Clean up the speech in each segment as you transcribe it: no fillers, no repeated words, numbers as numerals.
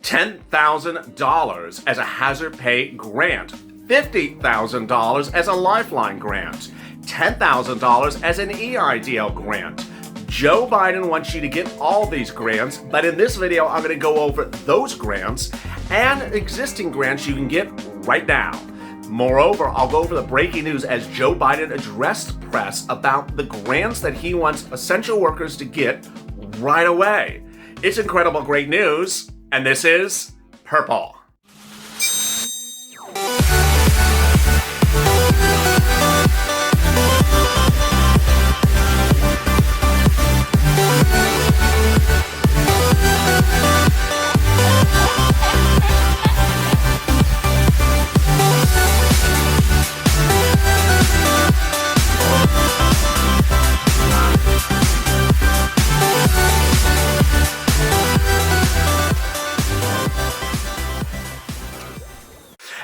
$10,000 as a hazard pay grant, $50,000 as a lifeline grant, $10,000 as an EIDL grant. Joe Biden wants you to get all these grants, but in this video, I'm going to go over those grants and existing grants you can get right now. Moreover, I'll go over the breaking news as Joe Biden addressed press about the grants that he wants essential workers to get right away. It's incredible great news, and this is Purple.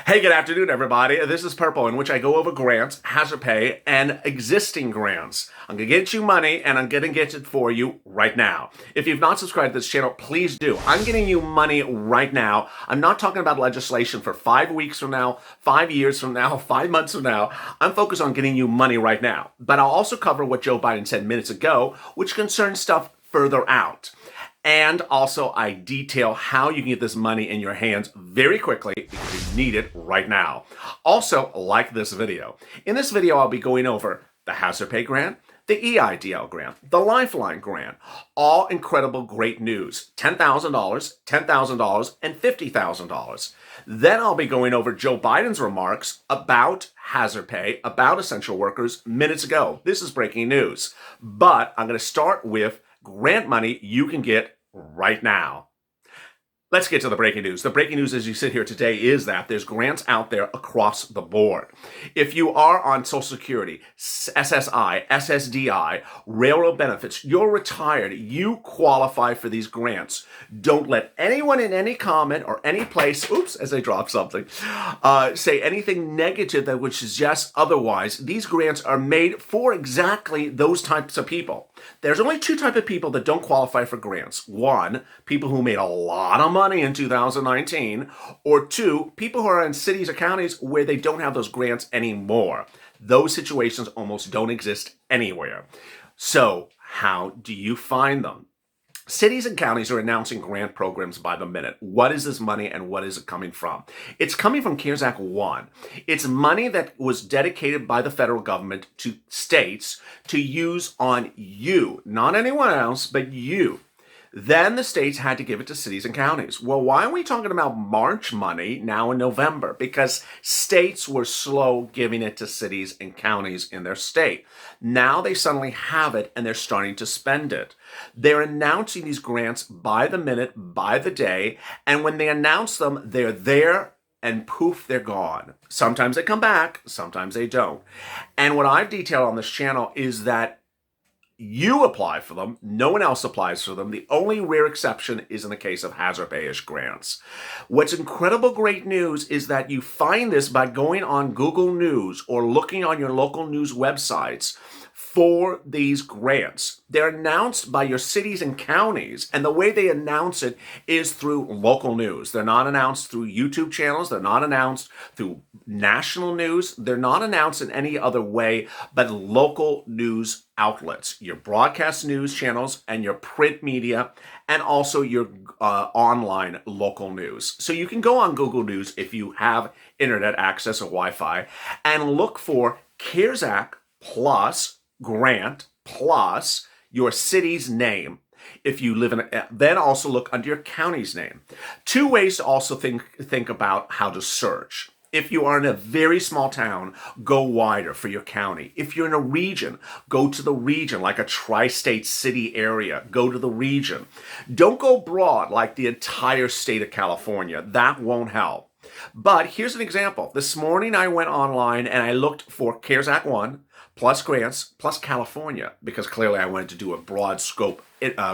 Hey, good afternoon, everybody. This is Purple, in which I go over grants, hazard pay, and existing grants. I'm going to get you money, and I'm going to get it for you right now. If you've not subscribed to this channel, please do. I'm getting you money right now. I'm not talking about legislation for 5 weeks from now, 5 years from now, 5 months from now. I'm focused on getting you money right now. But I'll also cover what Joe Biden said minutes ago, which concerns stuff further out. And also, I detail how you can get this money in your hands very quickly because you need it right now. Also, like this video. In this video, I'll be going over the hazard pay grant, the EIDL grant, the lifeline grant. All incredible great news. $10,000, $10,000, and $50,000. Then I'll be going over Joe Biden's remarks about hazard pay, about essential workers minutes ago. This is breaking news. But I'm going to start with grant money you can get right now. Let's get to the breaking news. The breaking news as you sit here today is that there's grants out there across the board. If you are on Social Security, SSI, SSDI, railroad benefits, you're retired, you qualify for these grants. Don't let anyone in any comment or any place, oops, as I drop something, say anything negative that would suggest otherwise. These grants are made for exactly those types of people. There's only two types of people that don't qualify for grants. One, people who made a lot of money in 2019, or two, people who are in cities or counties where they don't have those grants anymore. Those situations almost don't exist anywhere. So how do you find them? Cities and counties are announcing grant programs by the minute. What is this money and what is it coming from? It's coming from CARES Act 1. It's money that was dedicated by the federal government to states to use on you, not anyone else, but you. Then the states had to give it to cities and counties. Well, why are we talking about March money now in November? Because states were slow giving it to cities and counties in their state. Now they suddenly have it and they're starting to spend it. They're announcing these grants by the minute, by the day, and when they announce them, they're there and poof, they're gone. Sometimes they come back, sometimes they don't. And what I've detailed on this channel is that you apply for them. No one else applies for them. The only rare exception is in the case of hazard pay-ish grants. What's incredible great news is that you find this by going on Google News or looking on your local news websites for these grants. They're announced by your cities and counties, and the way they announce it is through local news. They're not announced through YouTube channels. They're not announced through national news. They're not announced in any other way but local news outlets, your broadcast news channels and your print media, and also your online local news. So you can go on Google News if you have internet access or Wi-Fi and look for CARES Act plus grant plus your city's name. If you live in then also look under your county's name. Two ways to also think about how to search. If you are in a very small town, go wider for your county. If you're in a region, go to the region, like a tri-state city area, go to the region. Don't go broad like the entire state of California. That won't help. But here's an example. This morning I went online and I looked for CARES Act 1, plus grants, plus California, because clearly I wanted to do a broad scope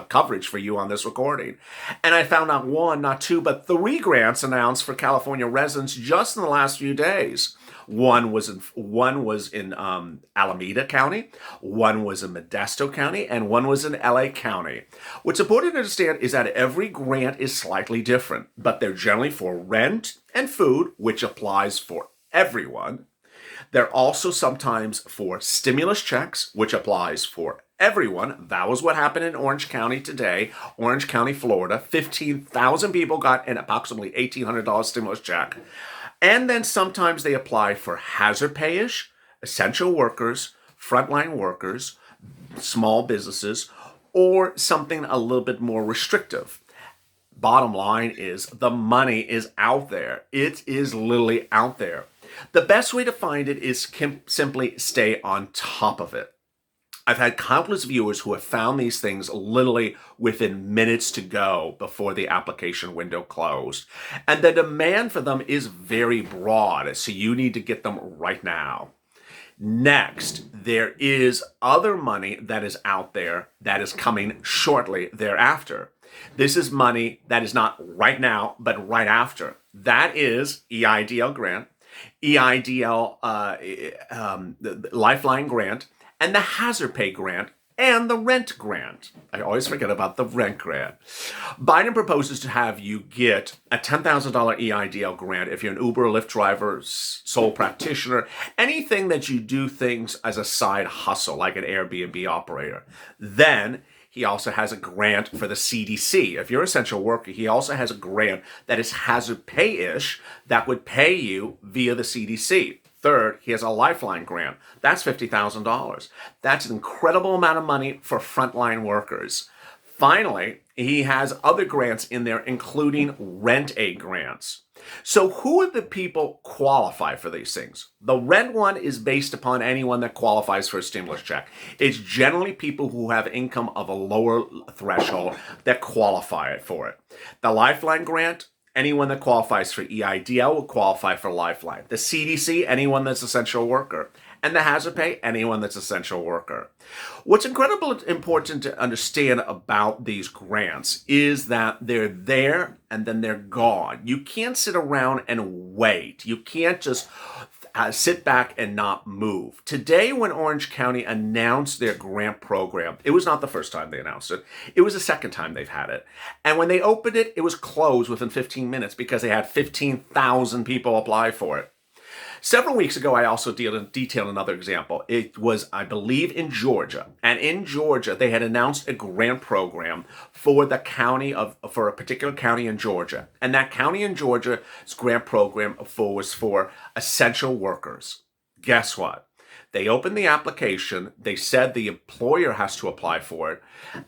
coverage for you on this recording. And I found not one, not two, but 3 grants announced for California residents just in the last few days. One was in Alameda County, one was in Modesto County, and one was in LA County. What's important to understand is that every grant is slightly different, but they're generally for rent and food, which applies for everyone. They're also sometimes for stimulus checks, which applies for everyone. That was what happened in Orange County today. Orange County, Florida. 15,000 people got an approximately $1,800 stimulus check. And then sometimes they apply for hazard pay-ish, essential workers, frontline workers, small businesses, or something a little bit more restrictive. Bottom line is the money is out there. It is literally out there. The best way to find it is simply stay on top of it. I've had countless viewers who have found these things literally within minutes to go before the application window closed. And the demand for them is very broad, so you need to get them right now. Next, there is other money that is out there that is coming shortly thereafter. This is money that is not right now, but right after. That is EIDL grant, EIDL the Lifeline grant, and the hazard pay grant, and the rent grant. I always forget about the rent grant. Biden proposes to have you get a $10,000 EIDL grant if you're an Uber or Lyft driver, sole practitioner, anything that you do things as a side hustle, like an Airbnb operator. Then he also has a grant for the CDC. If you're an essential worker, he also has a grant that is hazard pay-ish that would pay you via the CDC. Third, he has a Lifeline grant. That's $50,000. That's an incredible amount of money for frontline workers. Finally, he has other grants in there, including rent aid grants. So who are the people qualify for these things? The rent one is based upon anyone that qualifies for a stimulus check. It's generally people who have income of a lower threshold that qualify for it. The Lifeline grant, anyone that qualifies for EIDL will qualify for Lifeline. The CDC, anyone that's essential worker. And the hazard pay, anyone that's essential worker. What's incredibly important to understand about these grants is that they're there and then they're gone. You can't sit around and wait. You can't just sit back and not move. Today, when Orange County announced their grant program, it was not the first time they announced it. It was the second time they've had it. And when they opened it, it was closed within 15 minutes because they had 15,000 people apply for it. Several weeks ago, I also detailed another example. It was, I believe, in Georgia. And in Georgia, they had announced a grant program for for a particular county in Georgia. And that county in Georgia's grant program was for essential workers. Guess what? They opened the application. They said the employer has to apply for it.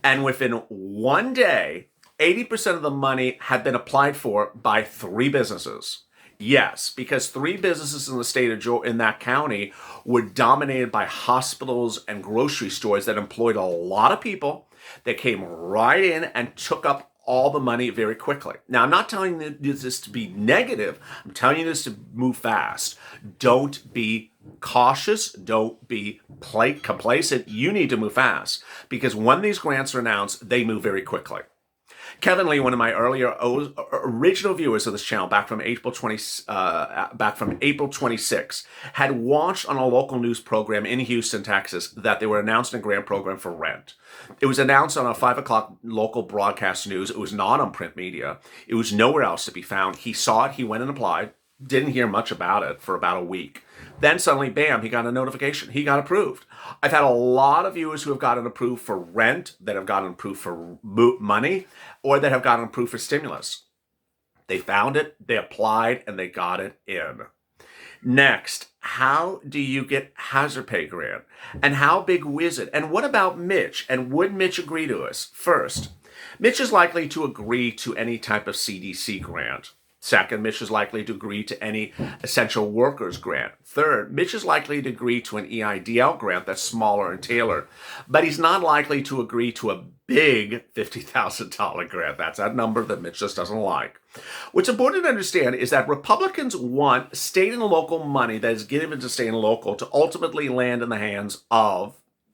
And within one day, 80% of the money had been applied for by 3 businesses. Yes, because 3 businesses in the state of Georgia, in that county, were dominated by hospitals and grocery stores that employed a lot of people. They came right in and took up all the money very quickly. Now, I'm not telling you this to be negative. I'm telling you this to move fast. Don't be cautious. Don't be complacent. You need to move fast because when these grants are announced, they move very quickly. Kevin Lee, one of my original viewers of this channel back from April 26, had watched on a local news program in Houston, Texas, that they were announcing a grant program for rent. It was announced on a 5 o'clock local broadcast news. It was not on print media. It was nowhere else to be found. He saw it. He went and applied. Didn't hear much about it for about a week. Then suddenly, bam, he got a notification. He got approved. I've had a lot of viewers who have gotten approved for rent, that have gotten approved for money, or that have gotten approved for stimulus. They found it, they applied, and they got it in. Next, how do you get hazard pay grant? And how big is it? And what about MITCH? And would MITCH agree to us? First, MITCH is likely to agree to any type of CDC grant. Second, MITCH is likely to agree to any essential workers grant. Third, MITCH is likely to agree to an EIDL grant that's smaller and tailored, but he's not likely to agree to a big $50,000 grant. That's that number that MITCH just doesn't like. What's important to understand is that Republicans want state and local money that is given to state and local to ultimately land in the hands of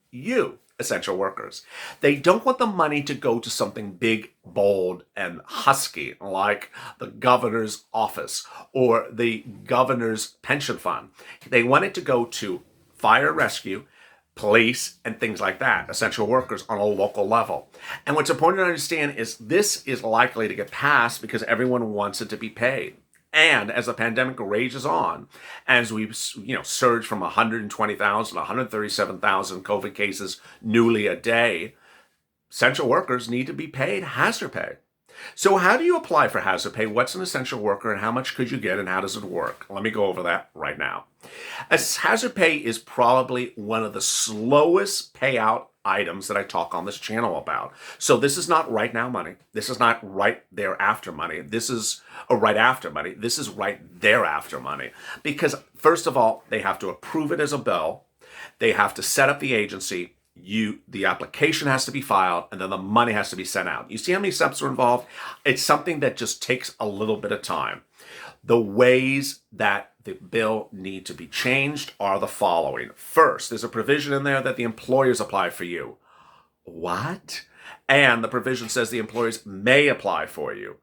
you, essential workers. They don't want the money to go to something big, bold, and husky like the governor's office or the governor's pension fund. They want it to go to fire rescue, police, and things like that, essential workers on a local level. And what's important to understand is this is likely to get passed because everyone wants it to be paid. And as the pandemic rages on, as we surge from 120,000 to 137,000 COVID cases newly a day, essential workers need to be paid hazard pay. So how do you apply for hazard pay? What's an essential worker and how much could you get and how does it work? Let me go over that right now. As hazard pay is probably one of the slowest payout items that I talk on this channel about. So this is not right now money. This is not right thereafter money. This is right after money. This is right thereafter money. Because first of all, they have to approve it as a bill. They have to set up the agency. The application has to be filed and then the money has to be sent out. You see how many steps are involved? It's something that just takes a little bit of time. The ways that the bill need to be changed are the following. First, there's a provision in there that the employers apply for you. What? And the provision says the employers may apply for you.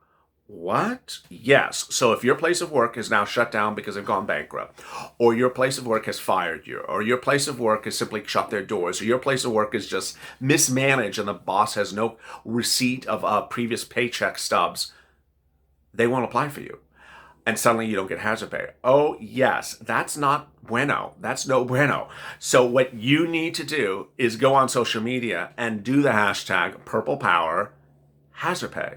What? Yes. So if your place of work is now shut down because they've gone bankrupt, or your place of work has fired you, or your place of work has simply shut their doors, or your place of work is just mismanaged and the boss has no receipt of previous paycheck stubs, they won't apply for you. And suddenly you don't get hazard pay. Oh, yes, that's not bueno. That's no bueno. So what you need to do is go on social media and do the hashtag Purple Power hazard pay.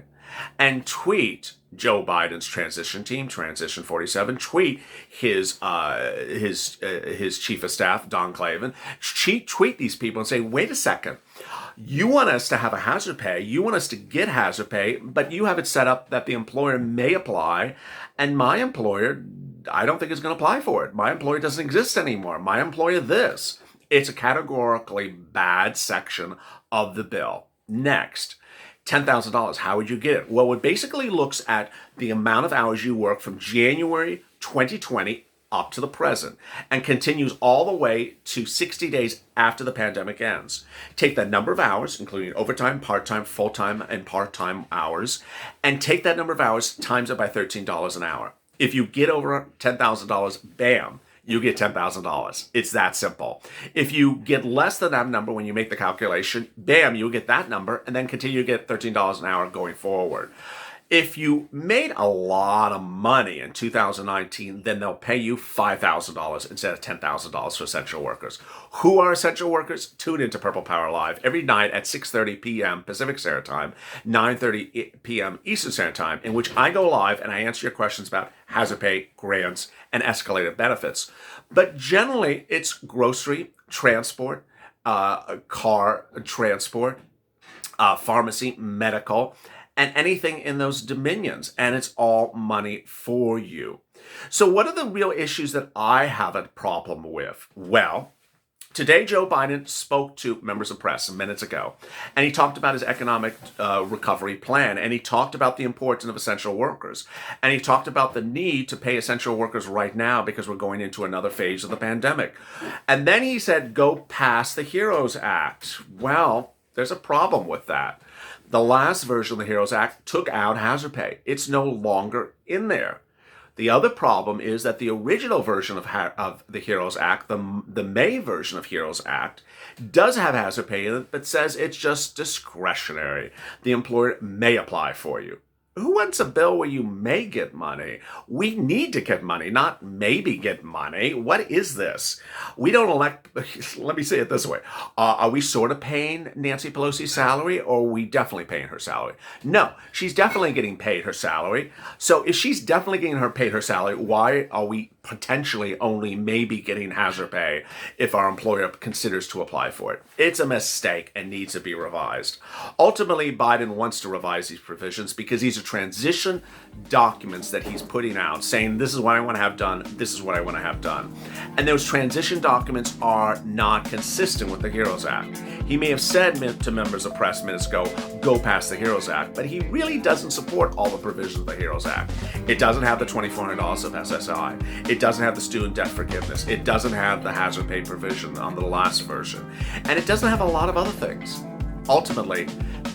And tweet Joe Biden's transition team, Transition 47. Tweet his chief of staff, Don Clavin. Tweet these people and say, wait a second. You want us to have a hazard pay. You want us to get hazard pay, but you have it set up that the employer may apply. And my employer, I don't think is going to apply for it. My employer doesn't exist anymore. My employer this. It's a categorically bad section of the bill. Next. $10,000. How would you get it? Well, it basically looks at the amount of hours you work from January 2020 up to the present and continues all the way to 60 days after the pandemic ends. Take that number of hours, including overtime, part-time, full-time, and part-time hours, and take that number of hours, times it by $13 an hour. If you get over $10,000, bam, you get $10,000. It's that simple. If you get less than that number when you make the calculation, bam, you'll get that number and then continue to get $13 an hour going forward. If you made a lot of money in 2019, then they'll pay you $5,000 instead of $10,000 for essential workers. Who are essential workers? Tune into Purple Power Live every night at 6:30 p.m. Pacific Standard Time, 9:30 p.m. Eastern Standard Time, in which I go live and I answer your questions about hazard pay, grants, and escalated benefits. But generally, it's grocery, transport, car transport, pharmacy, medical, and anything in those dominions, and it's all money for you. So what are the real issues that I have a problem with? Well, today Joe Biden spoke to members of press minutes ago, and he talked about his economic recovery plan, and he talked about the importance of essential workers, and he talked about the need to pay essential workers right now because we're going into another phase of the pandemic. And then he said, go pass the HEROES Act. Well, there's a problem with that. The last version of the HEROES Act took out hazard pay. It's no longer in there. The other problem is that the original version of the HEROES Act, the May version of HEROES Act, does have hazard pay in it, but says it's just discretionary. The employer may apply for you. Who wants a bill where you may get money? We need to get money, not maybe get money. What is this? We don't elect, let me say it this way. Are we sort of paying Nancy Pelosi's salary, or are we definitely paying her salary? No, she's definitely getting paid her salary. So if she's definitely getting paid her salary, why are we potentially only maybe getting hazard pay if our employer considers to apply for it? It's a mistake and needs to be revised. Ultimately, Biden wants to revise these provisions because these are transition documents that he's putting out saying, this is what I want to have done, this is what I want to have done. And those transition documents are not consistent with the HEROES Act. He may have said to members of press minutes ago, go past the HEROES Act, but he really doesn't support all the provisions of the HEROES Act. It doesn't have the $2,400 of SSI. It doesn't have the student debt forgiveness. It doesn't have the hazard pay provision on the last version. And it doesn't have a lot of other things. Ultimately,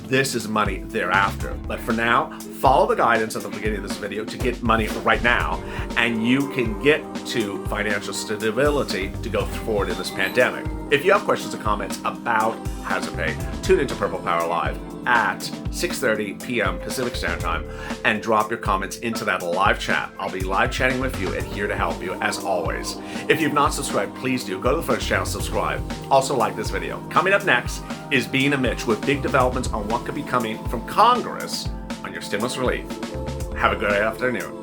this is money thereafter. But for now, follow the guidance at the beginning of this video to get money right now, and you can get to financial stability to go forward in this pandemic. If you have questions or comments about hazard pay, tune into Purple Power Live at 6:30 p.m. Pacific Standard Time and drop your comments into that live chat. I'll be live chatting with you and here to help you as always. If you've not subscribed, please do. Go to the first channel, subscribe. Also like this video. Coming up next is Being a Mitch with big developments on what could be coming from Congress on your stimulus relief. Have a good afternoon.